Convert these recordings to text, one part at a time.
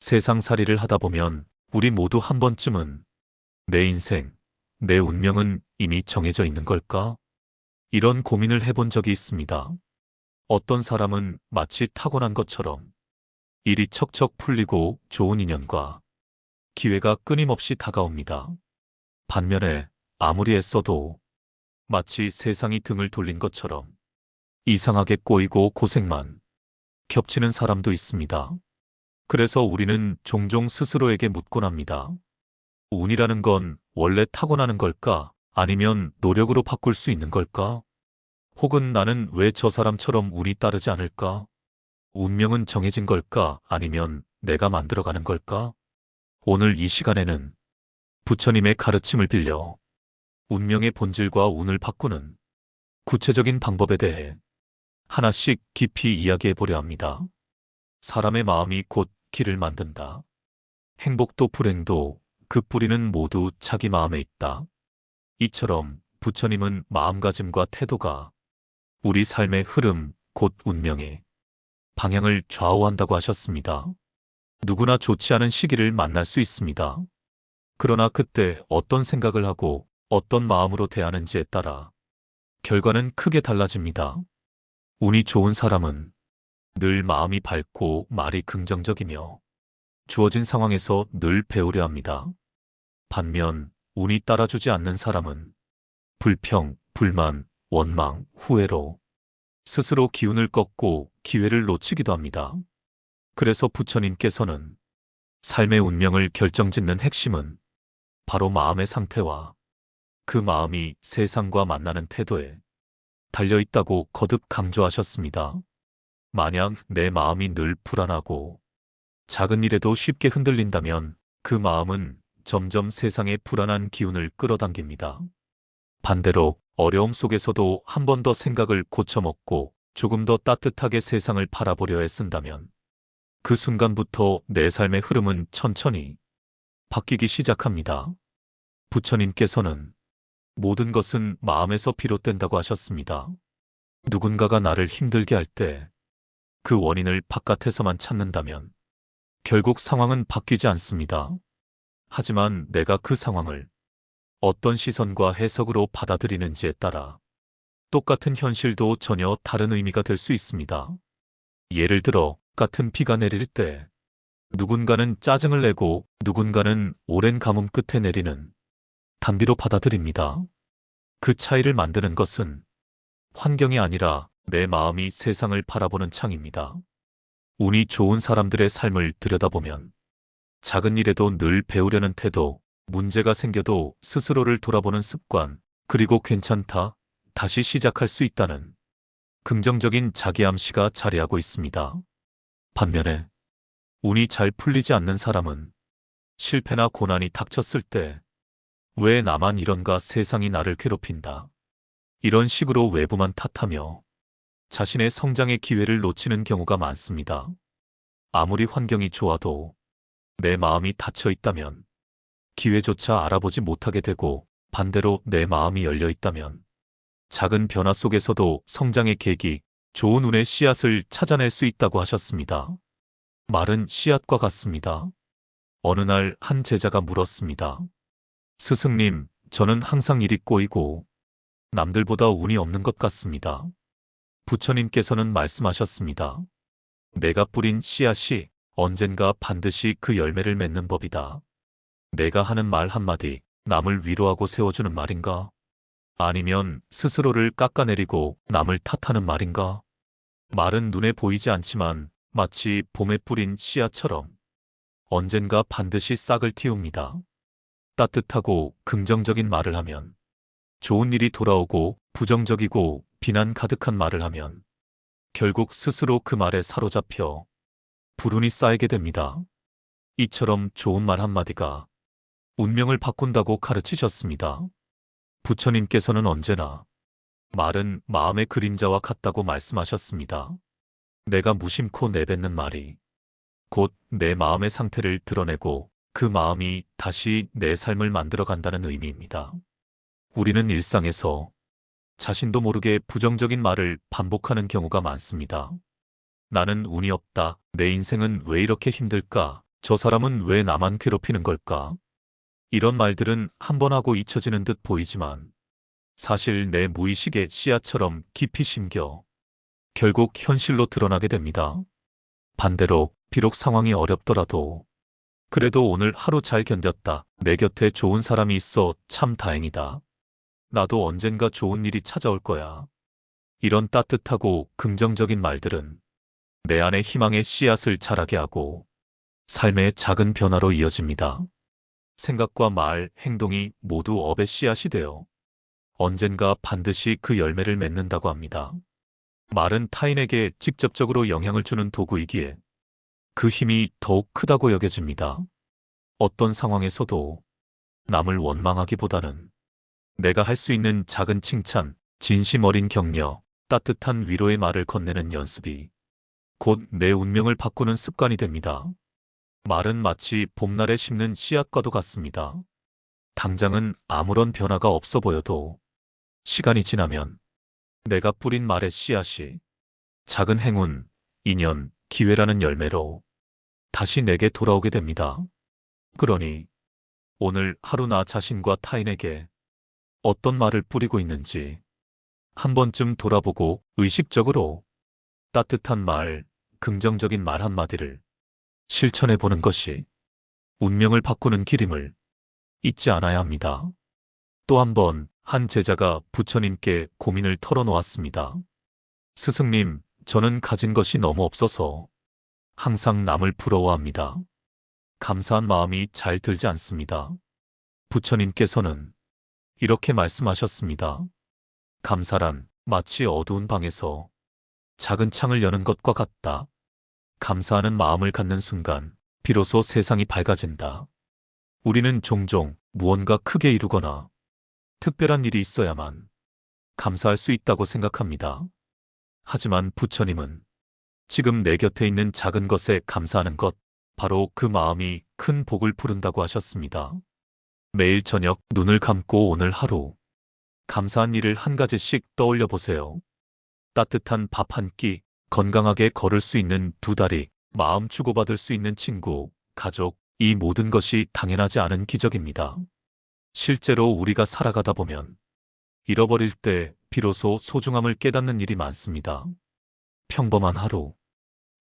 세상살이를 하다 보면 우리 모두 한 번쯤은 내 인생, 내 운명은 이미 정해져 있는 걸까? 이런 고민을 해본 적이 있습니다. 어떤 사람은 마치 타고난 것처럼 일이 척척 풀리고 좋은 인연과 기회가 끊임없이 다가옵니다. 반면에 아무리 애써도 마치 세상이 등을 돌린 것처럼 이상하게 꼬이고 고생만 겹치는 사람도 있습니다. 그래서 우리는 종종 스스로에게 묻곤 합니다. 운이라는 건 원래 타고나는 걸까? 아니면 노력으로 바꿀 수 있는 걸까? 혹은 나는 왜 저 사람처럼 운이 따르지 않을까? 운명은 정해진 걸까? 아니면 내가 만들어가는 걸까? 오늘 이 시간에는 부처님의 가르침을 빌려 운명의 본질과 운을 바꾸는 구체적인 방법에 대해 하나씩 깊이 이야기해 보려 합니다. 사람의 마음이 곧 길을 만든다. 행복도 불행도 그 뿌리는 모두 자기 마음에 있다. 이처럼 부처님은 마음가짐과 태도가 우리 삶의 흐름, 곧 운명의 방향을 좌우한다고 하셨습니다. 누구나 좋지 않은 시기를 만날 수 있습니다. 그러나 그때 어떤 생각을 하고 어떤 마음으로 대하는지에 따라 결과는 크게 달라집니다. 운이 좋은 사람은 늘 마음이 밝고 말이 긍정적이며 주어진 상황에서 늘 배우려 합니다. 반면 운이 따라주지 않는 사람은 불평, 불만, 원망, 후회로 스스로 기운을 꺾고 기회를 놓치기도 합니다. 그래서 부처님께서는 삶의 운명을 결정짓는 핵심은 바로 마음의 상태와 그 마음이 세상과 만나는 태도에 달려있다고 거듭 강조하셨습니다. 만약 내 마음이 늘 불안하고 작은 일에도 쉽게 흔들린다면 그 마음은 점점 세상의 불안한 기운을 끌어당깁니다. 반대로 어려움 속에서도 한 번 더 생각을 고쳐먹고 조금 더 따뜻하게 세상을 바라보려 애쓴다면 그 순간부터 내 삶의 흐름은 천천히 바뀌기 시작합니다. 부처님께서는 모든 것은 마음에서 비롯된다고 하셨습니다. 누군가가 나를 힘들게 할 때 그 원인을 바깥에서만 찾는다면 결국 상황은 바뀌지 않습니다. 하지만 내가 그 상황을 어떤 시선과 해석으로 받아들이는지에 따라 똑같은 현실도 전혀 다른 의미가 될 수 있습니다. 예를 들어 같은 비가 내릴 때 누군가는 짜증을 내고 누군가는 오랜 가뭄 끝에 내리는 단비로 받아들입니다. 그 차이를 만드는 것은 환경이 아니라 내 마음이 세상을 바라보는 창입니다. 운이 좋은 사람들의 삶을 들여다보면 작은 일에도 늘 배우려는 태도, 문제가 생겨도 스스로를 돌아보는 습관, 그리고 괜찮다, 다시 시작할 수 있다는 긍정적인 자기암시가 자리하고 있습니다. 반면에 운이 잘 풀리지 않는 사람은 실패나 고난이 닥쳤을 때 왜 나만 이런가 세상이 나를 괴롭힌다. 이런 식으로 외부만 탓하며 자신의 성장의 기회를 놓치는 경우가 많습니다. 아무리 환경이 좋아도 내 마음이 닫혀 있다면 기회조차 알아보지 못하게 되고 반대로 내 마음이 열려 있다면 작은 변화 속에서도 성장의 계기, 좋은 운의 씨앗을 찾아낼 수 있다고 하셨습니다. 말은 씨앗과 같습니다. 어느 날 한 제자가 물었습니다. 스승님, 저는 항상 일이 꼬이고 남들보다 운이 없는 것 같습니다. 부처님께서는 말씀하셨습니다. 내가 뿌린 씨앗이 언젠가 반드시 그 열매를 맺는 법이다. 내가 하는 말 한마디, 남을 위로하고 세워주는 말인가? 아니면 스스로를 깎아내리고 남을 탓하는 말인가? 말은 눈에 보이지 않지만 마치 봄에 뿌린 씨앗처럼 언젠가 반드시 싹을 틔웁니다. 따뜻하고 긍정적인 말을 하면 좋은 일이 돌아오고 부정적이고 비난 가득한 말을 하면 결국 스스로 그 말에 사로잡혀 불운이 쌓이게 됩니다. 이처럼 좋은 말 한마디가 운명을 바꾼다고 가르치셨습니다. 부처님께서는 언제나 말은 마음의 그림자와 같다고 말씀하셨습니다. 내가 무심코 내뱉는 말이 곧 내 마음의 상태를 드러내고 그 마음이 다시 내 삶을 만들어간다는 의미입니다. 우리는 일상에서 자신도 모르게 부정적인 말을 반복하는 경우가 많습니다. 나는 운이 없다. 내 인생은 왜 이렇게 힘들까? 저 사람은 왜 나만 괴롭히는 걸까? 이런 말들은 한 번 하고 잊혀지는 듯 보이지만 사실 내 무의식의 씨앗처럼 깊이 심겨 결국 현실로 드러나게 됩니다. 반대로 비록 상황이 어렵더라도 그래도 오늘 하루 잘 견뎠다. 내 곁에 좋은 사람이 있어 참 다행이다. 나도 언젠가 좋은 일이 찾아올 거야. 이런 따뜻하고 긍정적인 말들은 내 안에 희망의 씨앗을 자라게 하고 삶의 작은 변화로 이어집니다. 생각과 말, 행동이 모두 업의 씨앗이 되어 언젠가 반드시 그 열매를 맺는다고 합니다. 말은 타인에게 직접적으로 영향을 주는 도구이기에 그 힘이 더욱 크다고 여겨집니다. 어떤 상황에서도 남을 원망하기보다는 내가 할 수 있는 작은 칭찬, 진심 어린 격려, 따뜻한 위로의 말을 건네는 연습이 곧 내 운명을 바꾸는 습관이 됩니다. 말은 마치 봄날에 심는 씨앗과도 같습니다. 당장은 아무런 변화가 없어 보여도 시간이 지나면 내가 뿌린 말의 씨앗이 작은 행운, 인연, 기회라는 열매로 다시 내게 돌아오게 됩니다. 그러니 오늘 하루 나 자신과 타인에게 어떤 말을 뿌리고 있는지 한 번쯤 돌아보고 의식적으로 따뜻한 말, 긍정적인 말 한마디를 실천해 보는 것이 운명을 바꾸는 길임을 잊지 않아야 합니다. 또 한 번 한 제자가 부처님께 고민을 털어놓았습니다. 스승님, 저는 가진 것이 너무 없어서 항상 남을 부러워합니다. 감사한 마음이 잘 들지 않습니다. 부처님께서는 이렇게 말씀하셨습니다. 감사란 마치 어두운 방에서 작은 창을 여는 것과 같다. 감사하는 마음을 갖는 순간 비로소 세상이 밝아진다. 우리는 종종 무언가 크게 이루거나 특별한 일이 있어야만 감사할 수 있다고 생각합니다. 하지만 부처님은 지금 내 곁에 있는 작은 것에 감사하는 것, 바로 그 마음이 큰 복을 부른다고 하셨습니다. 매일 저녁 눈을 감고 오늘 하루 감사한 일을 한 가지씩 떠올려 보세요. 따뜻한 밥 한 끼, 건강하게 걸을 수 있는 두 다리, 마음 주고받을 수 있는 친구, 가족, 이 모든 것이 당연하지 않은 기적입니다. 실제로 우리가 살아가다 보면 잃어버릴 때 비로소 소중함을 깨닫는 일이 많습니다. 평범한 하루,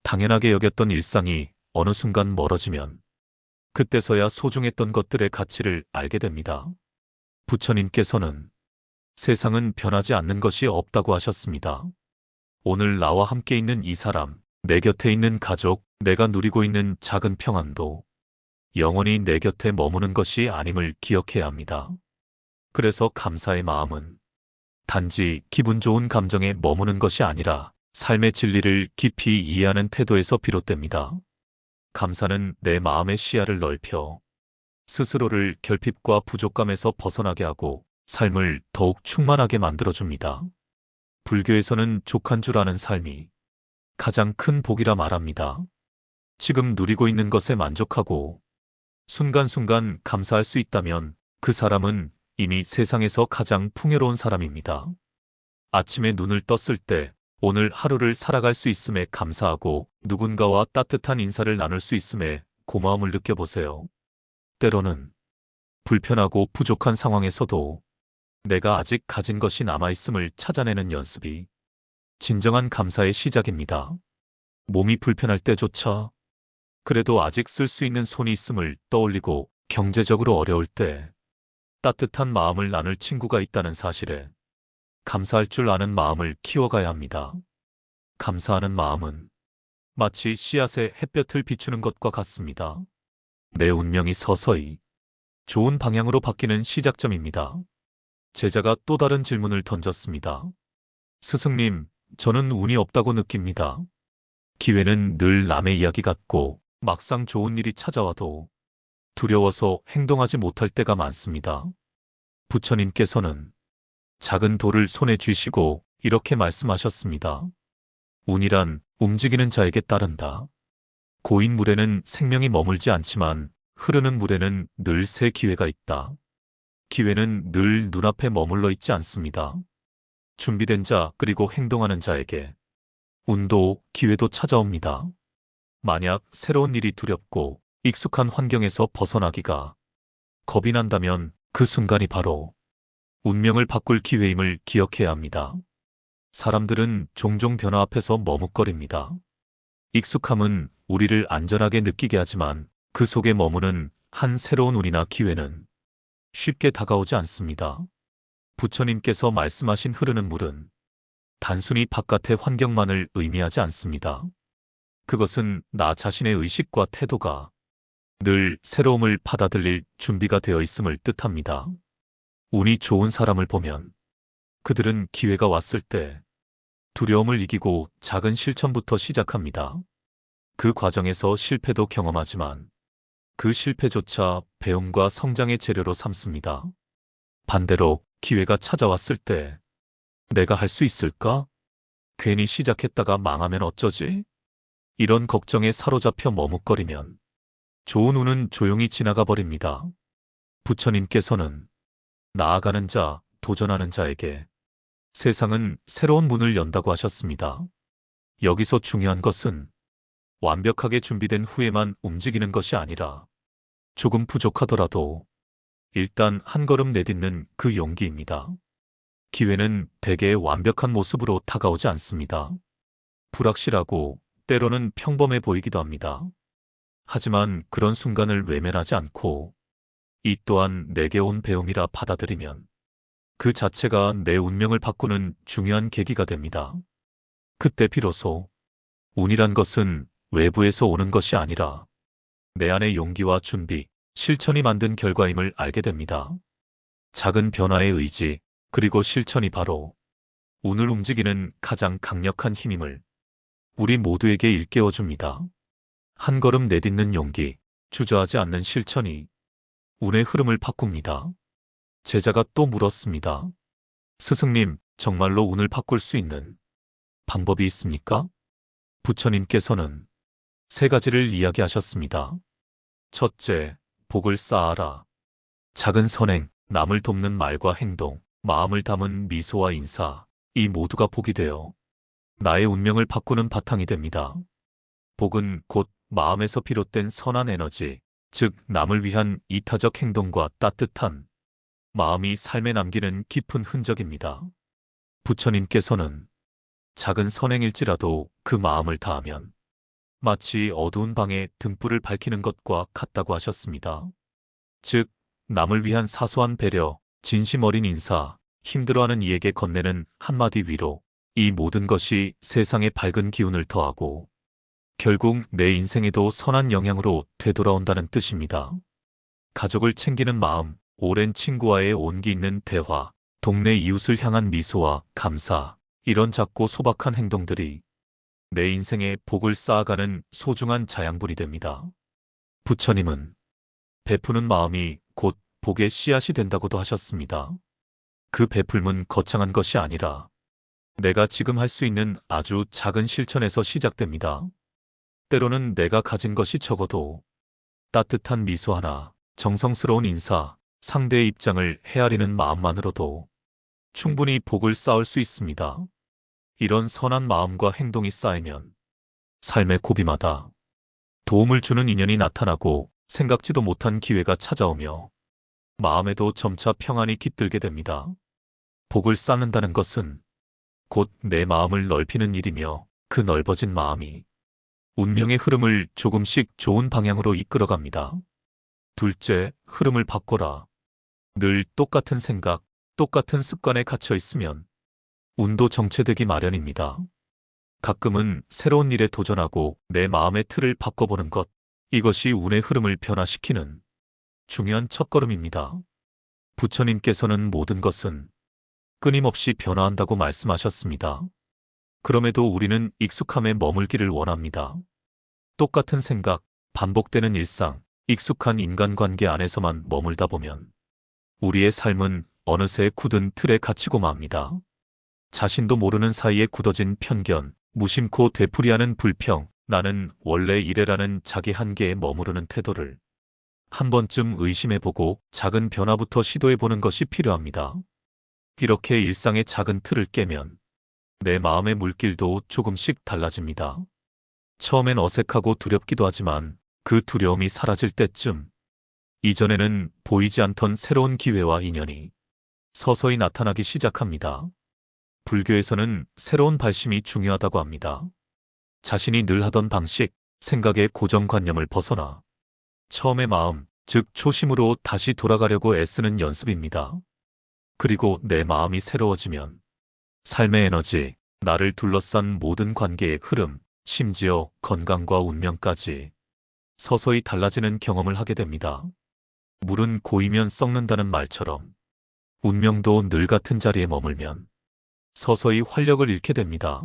당연하게 여겼던 일상이 어느 순간 멀어지면 그때서야 소중했던 것들의 가치를 알게 됩니다. 부처님께서는 세상은 변하지 않는 것이 없다고 하셨습니다. 오늘 나와 함께 있는 이 사람, 내 곁에 있는 가족, 내가 누리고 있는 작은 평안도 영원히 내 곁에 머무는 것이 아님을 기억해야 합니다. 그래서 감사의 마음은 단지 기분 좋은 감정에 머무는 것이 아니라 삶의 진리를 깊이 이해하는 태도에서 비롯됩니다. 감사는 내 마음의 시야를 넓혀 스스로를 결핍과 부족감에서 벗어나게 하고 삶을 더욱 충만하게 만들어줍니다. 불교에서는 족한 줄 아는 삶이 가장 큰 복이라 말합니다. 지금 누리고 있는 것에 만족하고 순간순간 감사할 수 있다면 그 사람은 이미 세상에서 가장 풍요로운 사람입니다. 아침에 눈을 떴을 때 오늘 하루를 살아갈 수 있음에 감사하고 누군가와 따뜻한 인사를 나눌 수 있음에 고마움을 느껴보세요. 때로는 불편하고 부족한 상황에서도 내가 아직 가진 것이 남아있음을 찾아내는 연습이 진정한 감사의 시작입니다. 몸이 불편할 때조차 그래도 아직 쓸 수 있는 손이 있음을 떠올리고 경제적으로 어려울 때 따뜻한 마음을 나눌 친구가 있다는 사실에 감사할 줄 아는 마음을 키워가야 합니다. 감사하는 마음은 마치 씨앗에 햇볕을 비추는 것과 같습니다. 내 운명이 서서히 좋은 방향으로 바뀌는 시작점입니다. 제자가 또 다른 질문을 던졌습니다. 스승님, 저는 운이 없다고 느낍니다. 기회는 늘 남의 이야기 같고 막상 좋은 일이 찾아와도 두려워서 행동하지 못할 때가 많습니다. 부처님께서는 작은 돌을 손에 쥐시고 이렇게 말씀하셨습니다. 운이란 움직이는 자에게 따른다. 고인 물에는 생명이 머물지 않지만 흐르는 물에는 늘 새 기회가 있다. 기회는 늘 눈앞에 머물러 있지 않습니다. 준비된 자 그리고 행동하는 자에게 운도 기회도 찾아옵니다. 만약 새로운 일이 두렵고 익숙한 환경에서 벗어나기가 겁이 난다면 그 순간이 바로 운명을 바꿀 기회임을 기억해야 합니다. 사람들은 종종 변화 앞에서 머뭇거립니다. 익숙함은 우리를 안전하게 느끼게 하지만 그 속에 머무는 한 새로운 운이나 기회는 쉽게 다가오지 않습니다. 부처님께서 말씀하신 흐르는 물은 단순히 바깥의 환경만을 의미하지 않습니다. 그것은 나 자신의 의식과 태도가 늘 새로움을 받아들일 준비가 되어 있음을 뜻합니다. 운이 좋은 사람을 보면 그들은 기회가 왔을 때 두려움을 이기고 작은 실천부터 시작합니다. 그 과정에서 실패도 경험하지만 그 실패조차 배움과 성장의 재료로 삼습니다. 반대로 기회가 찾아왔을 때 내가 할 수 있을까? 괜히 시작했다가 망하면 어쩌지? 이런 걱정에 사로잡혀 머뭇거리면 좋은 운은 조용히 지나가 버립니다. 부처님께서는 나아가는 자, 도전하는 자에게 세상은 새로운 문을 연다고 하셨습니다. 여기서 중요한 것은 완벽하게 준비된 후에만 움직이는 것이 아니라 조금 부족하더라도 일단 한 걸음 내딛는 그 용기입니다. 기회는 대개 완벽한 모습으로 다가오지 않습니다. 불확실하고 때로는 평범해 보이기도 합니다. 하지만 그런 순간을 외면하지 않고 이 또한 내게 온 배움이라 받아들이면 그 자체가 내 운명을 바꾸는 중요한 계기가 됩니다. 그때 비로소 운이란 것은 외부에서 오는 것이 아니라 내 안의 용기와 준비, 실천이 만든 결과임을 알게 됩니다. 작은 변화의 의지, 그리고 실천이 바로 운을 움직이는 가장 강력한 힘임을 우리 모두에게 일깨워 줍니다. 한 걸음 내딛는 용기, 주저하지 않는 실천이 운의 흐름을 바꿉니다. 제자가 또 물었습니다. 스승님, 정말로 운을 바꿀 수 있는 방법이 있습니까? 부처님께서는 세 가지를 이야기하셨습니다. 첫째, 복을 쌓아라. 작은 선행, 남을 돕는 말과 행동, 마음을 담은 미소와 인사, 이 모두가 복이 되어 나의 운명을 바꾸는 바탕이 됩니다. 복은 곧 마음에서 비롯된 선한 에너지, 즉 남을 위한 이타적 행동과 따뜻한 마음이 삶에 남기는 깊은 흔적입니다. 부처님께서는 작은 선행일지라도 그 마음을 다하면 마치 어두운 방에 등불을 밝히는 것과 같다고 하셨습니다. 즉, 남을 위한 사소한 배려, 진심 어린 인사, 힘들어하는 이에게 건네는 한마디 위로, 이 모든 것이 세상에 밝은 기운을 더하고 결국 내 인생에도 선한 영향으로 되돌아온다는 뜻입니다. 가족을 챙기는 마음, 오랜 친구와의 온기 있는 대화, 동네 이웃을 향한 미소와 감사, 이런 작고 소박한 행동들이 내 인생에 복을 쌓아가는 소중한 자양분이 됩니다. 부처님은 베푸는 마음이 곧 복의 씨앗이 된다고도 하셨습니다. 그 베풀문 거창한 것이 아니라 내가 지금 할 수 있는 아주 작은 실천에서 시작됩니다. 때로는 내가 가진 것이 적어도 따뜻한 미소 하나, 정성스러운 인사, 상대의 입장을 헤아리는 마음만으로도 충분히 복을 쌓을 수 있습니다. 이런 선한 마음과 행동이 쌓이면 삶의 고비마다 도움을 주는 인연이 나타나고 생각지도 못한 기회가 찾아오며 마음에도 점차 평안이 깃들게 됩니다. 복을 쌓는다는 것은 곧 내 마음을 넓히는 일이며 그 넓어진 마음이 운명의 흐름을 조금씩 좋은 방향으로 이끌어갑니다. 둘째, 흐름을 바꿔라. 늘 똑같은 생각, 똑같은 습관에 갇혀 있으면 운도 정체되기 마련입니다. 가끔은 새로운 일에 도전하고 내 마음의 틀을 바꿔보는 것, 이것이 운의 흐름을 변화시키는 중요한 첫걸음입니다. 부처님께서는 모든 것은 끊임없이 변화한다고 말씀하셨습니다. 그럼에도 우리는 익숙함에 머물기를 원합니다. 똑같은 생각, 반복되는 일상, 익숙한 인간관계 안에서만 머물다 보면 우리의 삶은 어느새 굳은 틀에 갇히고 맙니다. 자신도 모르는 사이에 굳어진 편견, 무심코 되풀이하는 불평, 나는 원래 이래라는 자기 한계에 머무르는 태도를 한 번쯤 의심해보고 작은 변화부터 시도해보는 것이 필요합니다. 이렇게 일상의 작은 틀을 깨면 내 마음의 물길도 조금씩 달라집니다. 처음엔 어색하고 두렵기도 하지만 그 두려움이 사라질 때쯤 이전에는 보이지 않던 새로운 기회와 인연이 서서히 나타나기 시작합니다. 불교에서는 새로운 발심이 중요하다고 합니다. 자신이 늘 하던 방식, 생각의 고정관념을 벗어나 처음의 마음, 즉 초심으로 다시 돌아가려고 애쓰는 연습입니다. 그리고 내 마음이 새로워지면 삶의 에너지, 나를 둘러싼 모든 관계의 흐름, 심지어 건강과 운명까지 서서히 달라지는 경험을 하게 됩니다. 물은 고이면 썩는다는 말처럼 운명도 늘 같은 자리에 머물면 서서히 활력을 잃게 됩니다.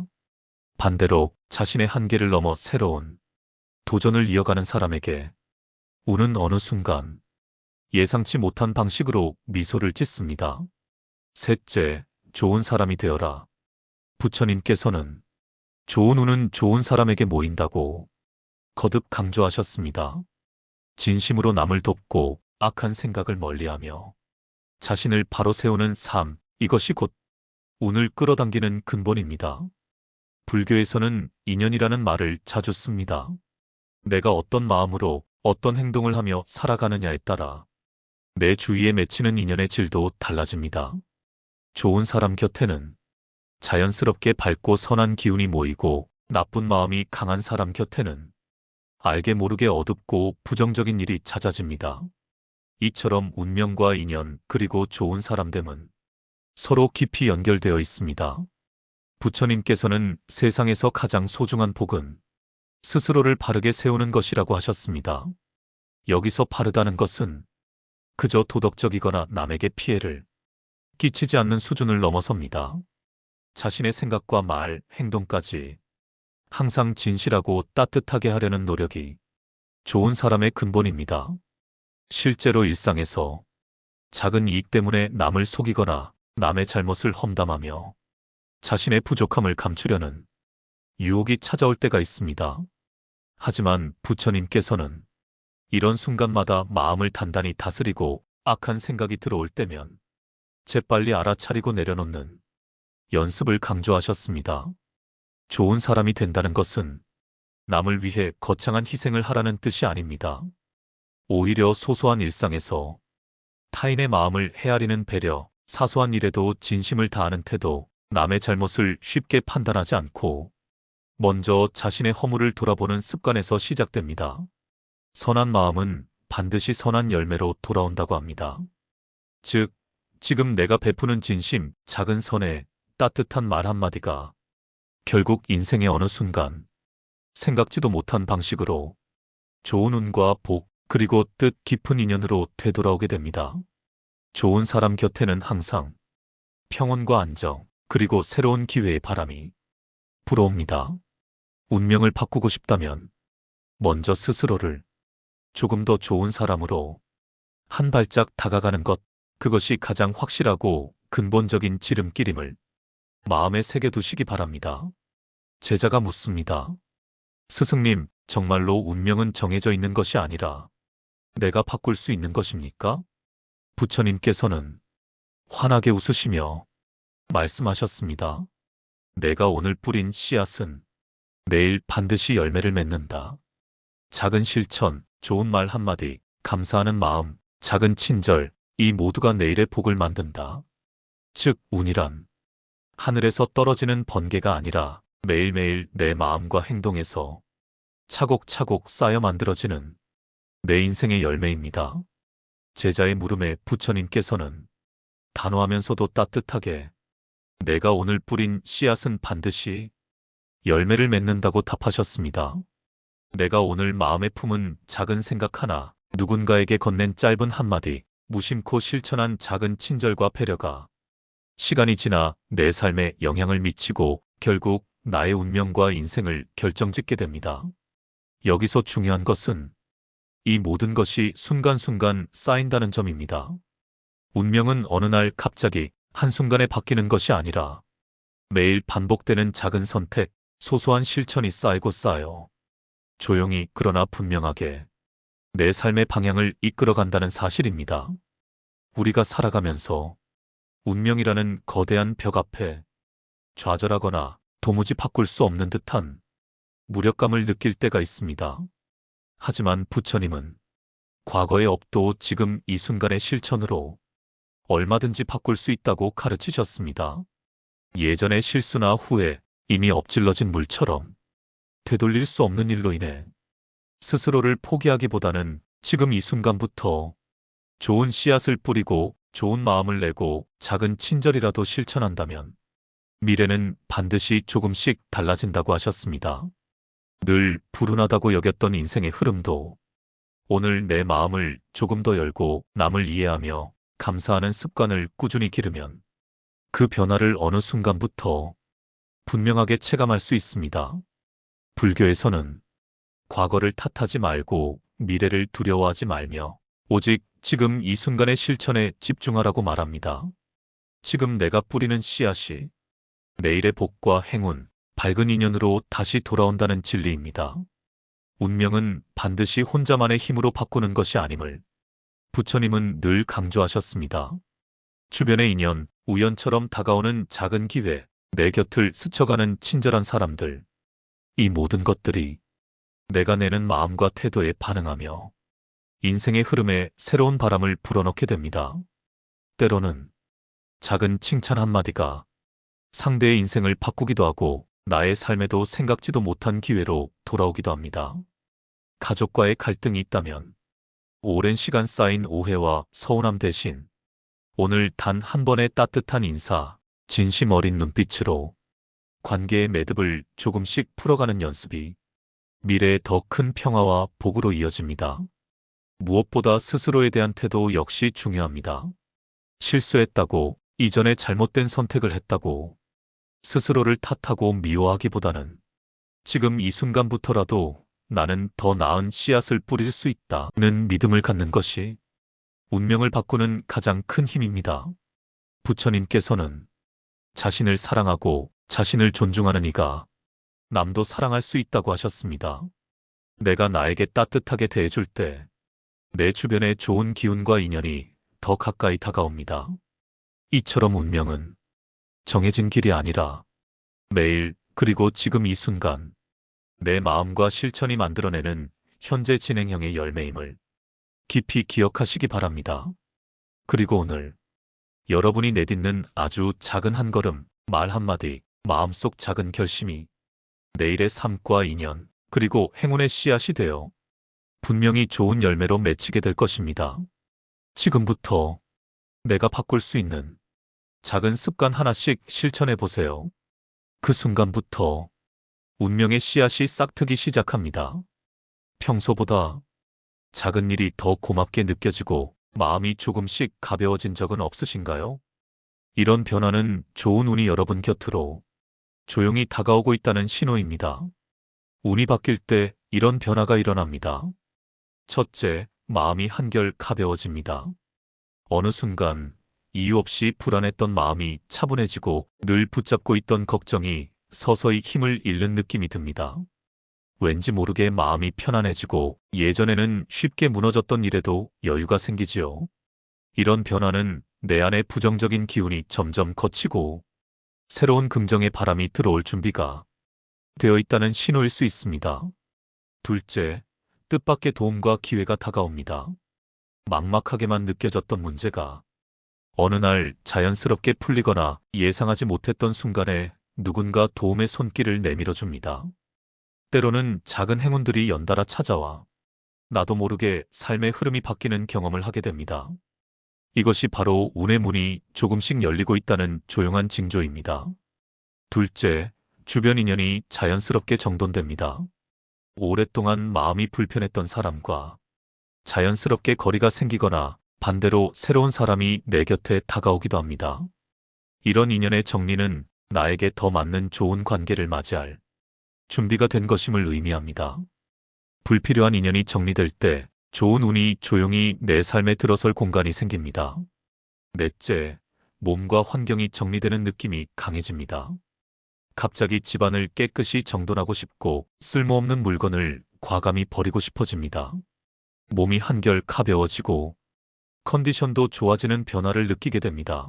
반대로 자신의 한계를 넘어 새로운 도전을 이어가는 사람에게 운은 어느 순간 예상치 못한 방식으로 미소를 짓습니다. 셋째, 좋은 사람이 되어라. 부처님께서는 좋은 운은 좋은 사람에게 모인다고 거듭 강조하셨습니다. 진심으로 남을 돕고 악한 생각을 멀리하며 자신을 바로 세우는 삶, 이것이 곧 운을 끌어당기는 근본입니다. 불교에서는 인연이라는 말을 자주 씁니다. 내가 어떤 마음으로 어떤 행동을 하며 살아가느냐에 따라 내 주위에 맺히는 인연의 질도 달라집니다. 좋은 사람 곁에는 자연스럽게 밝고 선한 기운이 모이고 나쁜 마음이 강한 사람 곁에는 알게 모르게 어둡고 부정적인 일이 잦아집니다. 이처럼 운명과 인연 그리고 좋은 사람됨은 서로 깊이 연결되어 있습니다. 부처님께서는 세상에서 가장 소중한 복은 스스로를 바르게 세우는 것이라고 하셨습니다. 여기서 바르다는 것은 그저 도덕적이거나 남에게 피해를 끼치지 않는 수준을 넘어섭니다. 자신의 생각과 말, 행동까지 항상 진실하고 따뜻하게 하려는 노력이 좋은 사람의 근본입니다. 실제로 일상에서 작은 이익 때문에 남을 속이거나 남의 잘못을 험담하며 자신의 부족함을 감추려는 유혹이 찾아올 때가 있습니다. 하지만 부처님께서는 이런 순간마다 마음을 단단히 다스리고 악한 생각이 들어올 때면 재빨리 알아차리고 내려놓는 연습을 강조하셨습니다. 좋은 사람이 된다는 것은 남을 위해 거창한 희생을 하라는 뜻이 아닙니다. 오히려 소소한 일상에서 타인의 마음을 헤아리는 배려, 사소한 일에도 진심을 다하는 태도, 남의 잘못을 쉽게 판단하지 않고 먼저 자신의 허물을 돌아보는 습관에서 시작됩니다. 선한 마음은 반드시 선한 열매로 돌아온다고 합니다. 즉, 지금 내가 베푸는 진심, 작은 선의 따뜻한 말 한마디가 결국 인생의 어느 순간 생각지도 못한 방식으로 좋은 운과 복, 그리고 뜻 깊은 인연으로 되돌아오게 됩니다. 좋은 사람 곁에는 항상 평온과 안정, 그리고 새로운 기회의 바람이 불어옵니다. 운명을 바꾸고 싶다면 먼저 스스로를 조금 더 좋은 사람으로 한 발짝 다가가는 것, 그것이 가장 확실하고 근본적인 지름길임을 마음에 새겨두시기 바랍니다. 제자가 묻습니다. 스승님, 정말로 운명은 정해져 있는 것이 아니라 내가 바꿀 수 있는 것입니까? 부처님께서는 환하게 웃으시며 말씀하셨습니다. 내가 오늘 뿌린 씨앗은 내일 반드시 열매를 맺는다. 작은 실천, 좋은 말 한마디, 감사하는 마음, 작은 친절, 이 모두가 내일의 복을 만든다. 즉, 운이란 하늘에서 떨어지는 번개가 아니라 매일매일 내 마음과 행동에서 차곡차곡 쌓여 만들어지는 내 인생의 열매입니다. 제자의 물음에 부처님께서는 단호하면서도 따뜻하게 내가 오늘 뿌린 씨앗은 반드시 열매를 맺는다고 답하셨습니다. 내가 오늘 마음에 품은 작은 생각 하나, 누군가에게 건넨 짧은 한마디, 무심코 실천한 작은 친절과 배려가 시간이 지나 내 삶에 영향을 미치고 결국 나의 운명과 인생을 결정짓게 됩니다. 여기서 중요한 것은 이 모든 것이 순간순간 쌓인다는 점입니다. 운명은 어느 날 갑자기 한순간에 바뀌는 것이 아니라 매일 반복되는 작은 선택, 소소한 실천이 쌓이고 쌓여 조용히 그러나 분명하게 내 삶의 방향을 이끌어간다는 사실입니다. 우리가 살아가면서 운명이라는 거대한 벽 앞에 좌절하거나 도무지 바꿀 수 없는 듯한 무력감을 느낄 때가 있습니다. 하지만 부처님은 과거의 업도 지금 이 순간의 실천으로 얼마든지 바꿀 수 있다고 가르치셨습니다. 예전의 실수나 후회, 이미 엎질러진 물처럼 되돌릴 수 없는 일로 인해 스스로를 포기하기보다는 지금 이 순간부터 좋은 씨앗을 뿌리고 좋은 마음을 내고 작은 친절이라도 실천한다면 미래는 반드시 조금씩 달라진다고 하셨습니다. 늘 불운하다고 여겼던 인생의 흐름도 오늘 내 마음을 조금 더 열고 남을 이해하며 감사하는 습관을 꾸준히 기르면 그 변화를 어느 순간부터 분명하게 체감할 수 있습니다. 불교에서는 과거를 탓하지 말고 미래를 두려워하지 말며 오직 지금 이 순간의 실천에 집중하라고 말합니다. 지금 내가 뿌리는 씨앗이 내일의 복과 행운, 밝은 인연으로 다시 돌아온다는 진리입니다. 운명은 반드시 혼자만의 힘으로 바꾸는 것이 아님을 부처님은 늘 강조하셨습니다. 주변의 인연, 우연처럼 다가오는 작은 기회, 내 곁을 스쳐가는 친절한 사람들, 이 모든 것들이 내가 내는 마음과 태도에 반응하며 인생의 흐름에 새로운 바람을 불어넣게 됩니다. 때로는 작은 칭찬 한마디가 상대의 인생을 바꾸기도 하고 나의 삶에도 생각지도 못한 기회로 돌아오기도 합니다. 가족과의 갈등이 있다면 오랜 시간 쌓인 오해와 서운함 대신 오늘 단 한 번의 따뜻한 인사, 진심 어린 눈빛으로 관계의 매듭을 조금씩 풀어가는 연습이 미래의 더 큰 평화와 복으로 이어집니다. 무엇보다 스스로에 대한 태도 역시 중요합니다. 실수했다고, 이전에 잘못된 선택을 했다고 스스로를 탓하고 미워하기보다는 지금 이 순간부터라도 나는 더 나은 씨앗을 뿌릴 수 있다는 믿음을 갖는 것이 운명을 바꾸는 가장 큰 힘입니다. 부처님께서는 자신을 사랑하고 자신을 존중하는 이가 남도 사랑할 수 있다고 하셨습니다. 내가 나에게 따뜻하게 대해줄 때 내 주변의 좋은 기운과 인연이 더 가까이 다가옵니다. 이처럼 운명은 정해진 길이 아니라 매일 그리고 지금 이 순간 내 마음과 실천이 만들어내는 현재 진행형의 열매임을 깊이 기억하시기 바랍니다. 그리고 오늘 여러분이 내딛는 아주 작은 한 걸음, 말 한마디, 마음속 작은 결심이 내일의 삶과 인연, 그리고 행운의 씨앗이 되어 분명히 좋은 열매로 맺히게 될 것입니다. 지금부터 내가 바꿀 수 있는 작은 습관 하나씩 실천해 보세요. 그 순간부터 운명의 씨앗이 싹트기 시작합니다. 평소보다 작은 일이 더 고맙게 느껴지고 마음이 조금씩 가벼워진 적은 없으신가요? 이런 변화는 좋은 운이 여러분 곁으로 조용히 다가오고 있다는 신호입니다. 운이 바뀔 때 이런 변화가 일어납니다. 첫째, 마음이 한결 가벼워집니다. 어느 순간 이유 없이 불안했던 마음이 차분해지고 늘 붙잡고 있던 걱정이 서서히 힘을 잃는 느낌이 듭니다. 왠지 모르게 마음이 편안해지고 예전에는 쉽게 무너졌던 일에도 여유가 생기지요. 이런 변화는 내 안의 부정적인 기운이 점점 걷히고 새로운 긍정의 바람이 들어올 준비가 되어 있다는 신호일 수 있습니다. 둘째, 뜻밖의 도움과 기회가 다가옵니다. 막막하게만 느껴졌던 문제가 어느 날 자연스럽게 풀리거나 예상하지 못했던 순간에 누군가 도움의 손길을 내밀어 줍니다. 때로는 작은 행운들이 연달아 찾아와 나도 모르게 삶의 흐름이 바뀌는 경험을 하게 됩니다. 이것이 바로 운의 문이 조금씩 열리고 있다는 조용한 징조입니다. 둘째, 주변 인연이 자연스럽게 정돈됩니다. 오랫동안 마음이 불편했던 사람과 자연스럽게 거리가 생기거나 반대로 새로운 사람이 내 곁에 다가오기도 합니다. 이런 인연의 정리는 나에게 더 맞는 좋은 관계를 맞이할 준비가 된 것임을 의미합니다. 불필요한 인연이 정리될 때 좋은 운이 조용히 내 삶에 들어설 공간이 생깁니다. 넷째, 몸과 환경이 정리되는 느낌이 강해집니다. 갑자기 집안을 깨끗이 정돈하고 싶고 쓸모없는 물건을 과감히 버리고 싶어집니다. 몸이 한결 가벼워지고 컨디션도 좋아지는 변화를 느끼게 됩니다.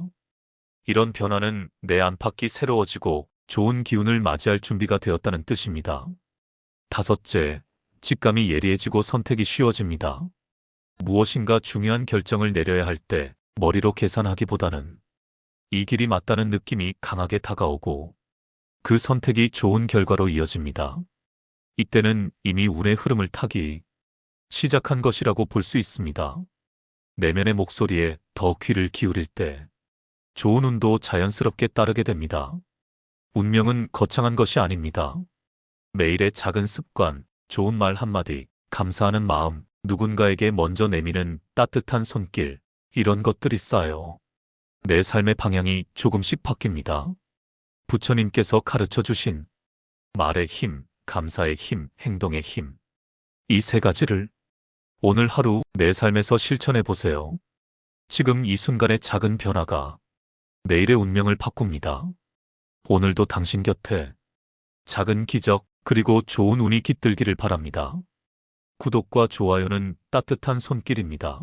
이런 변화는 내 안팎이 새로워지고 좋은 기운을 맞이할 준비가 되었다는 뜻입니다. 다섯째, 직감이 예리해지고 선택이 쉬워집니다. 무엇인가 중요한 결정을 내려야 할 때 머리로 계산하기보다는 이 길이 맞다는 느낌이 강하게 다가오고 그 선택이 좋은 결과로 이어집니다. 이때는 이미 운의 흐름을 타기 시작한 것이라고 볼 수 있습니다. 내면의 목소리에 더 귀를 기울일 때 좋은 운도 자연스럽게 따르게 됩니다. 운명은 거창한 것이 아닙니다. 매일의 작은 습관, 좋은 말 한마디, 감사하는 마음, 누군가에게 먼저 내미는 따뜻한 손길, 이런 것들이 쌓여 내 삶의 방향이 조금씩 바뀝니다. 부처님께서 가르쳐 주신 말의 힘, 감사의 힘, 행동의 힘. 이 세 가지를 오늘 하루 내 삶에서 실천해 보세요. 지금 이 순간의 작은 변화가 내일의 운명을 바꿉니다. 오늘도 당신 곁에 작은 기적 그리고 좋은 운이 깃들기를 바랍니다. 구독과 좋아요는 따뜻한 손길입니다.